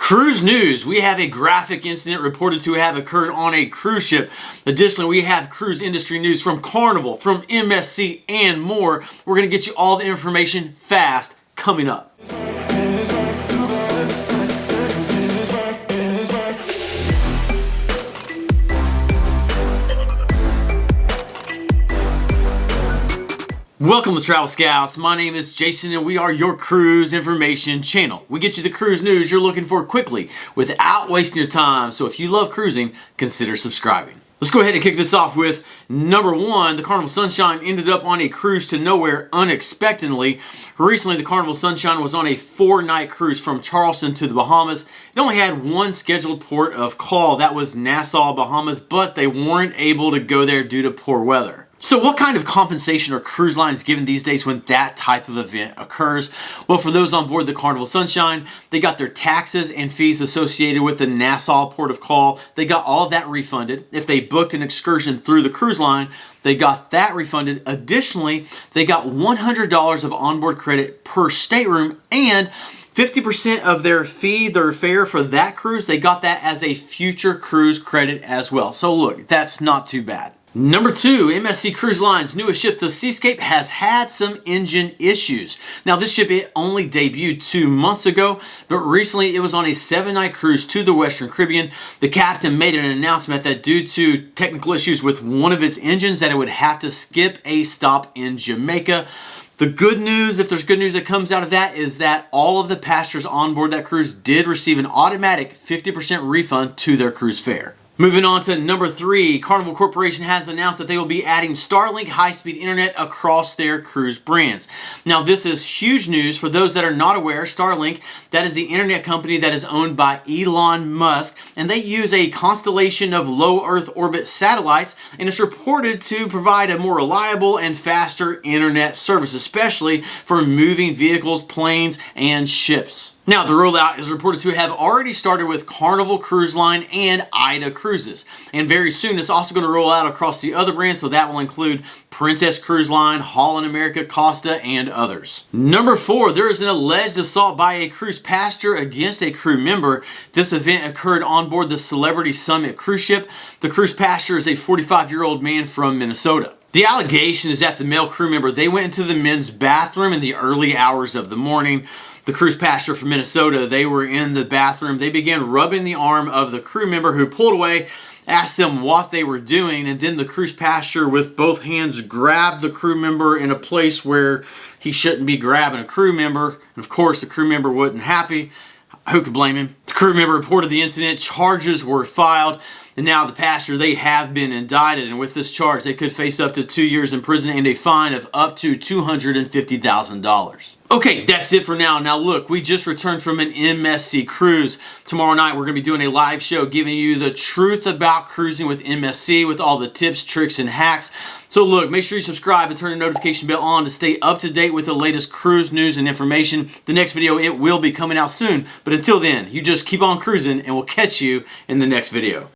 Cruise news. We have a graphic incident reported to have occurred on a cruise ship. Additionally, we have cruise industry news from Carnival, from MSC, and more. We're going to get you all the information fast coming up. Welcome to Travel Scouts. My name is Jason and we are your cruise information channel. We get you the cruise news you're looking for quickly without wasting your time. So if you love cruising, consider subscribing. Let's go ahead and kick this off with number one. The Carnival Sunshine ended up on a cruise to nowhere unexpectedly. Recently, the Carnival Sunshine was on a 4-night cruise from Charleston to the Bahamas. It only had one scheduled port of call. That was Nassau, Bahamas, but they weren't able to go there due to poor weather. So what kind of compensation are cruise lines given these days when that type of event occurs? Well, for those on board the Carnival Sunshine, they got their taxes and fees associated with the Nassau port of call. They got all of that refunded. If they booked an excursion through the cruise line, they got that refunded. Additionally, they got $100 of onboard credit per stateroom, and 50% of their fee, their fare for that cruise, they got that as a future cruise credit as well. So look, that's not too bad. Number two, MSC Cruise Line's newest ship, the Seascape, has had some engine issues. Now, this ship, it only debuted 2 months ago, but recently it was on a 7-night cruise to the Western Caribbean. The captain made an announcement that due to technical issues with one of its engines, that it would have to skip a stop in Jamaica. The good news, if there's good news that comes out of that, is that all of the passengers on board that cruise did receive an automatic 50% refund to their cruise fare. Moving on to number three, Carnival Corporation has announced that they will be adding Starlink high-speed internet across their cruise brands. Now, this is huge news for those that are not aware. Starlink, that is the internet company that is owned by Elon Musk, and they use a constellation of low Earth orbit satellites, and it's reported to provide a more reliable and faster internet service, especially for moving vehicles, planes, and ships. Now, the rollout is reported to have already started with Carnival Cruise Line and AIDA Cruises. And very soon, it's also going to roll out across the other brands, so that will include Princess Cruise Line, Holland America, Costa, and others. Number four, there is an alleged assault by a cruise passenger against a crew member. This event occurred on board the Celebrity Summit cruise ship. The cruise passenger is a 45-year-old man from Minnesota. The allegation is that the male crew member, they went into the men's bathroom in the early hours of the morning. The cruise passenger from Minnesota, they were in the bathroom. They began rubbing the arm of the crew member, who pulled away, asked them what they were doing, and then the cruise passenger with both hands grabbed the crew member in a place where he shouldn't be grabbing a crew member. And of course, the crew member wasn't happy. Who could blame him? The crew member reported the incident. Charges were filed. And now the passenger, they have been indicted. And with this charge, they could face up to 2 years in prison and a fine of up to $250,000. Okay, that's it for now. Now look, we just returned from an MSC cruise. Tomorrow night, we're going to be doing a live show giving you the truth about cruising with MSC with all the tips, tricks, and hacks. So look, make sure you subscribe and turn the notification bell on to stay up to date with the latest cruise news and information. The next video, it will be coming out soon. But until then, you just keep on cruising and we'll catch you in the next video.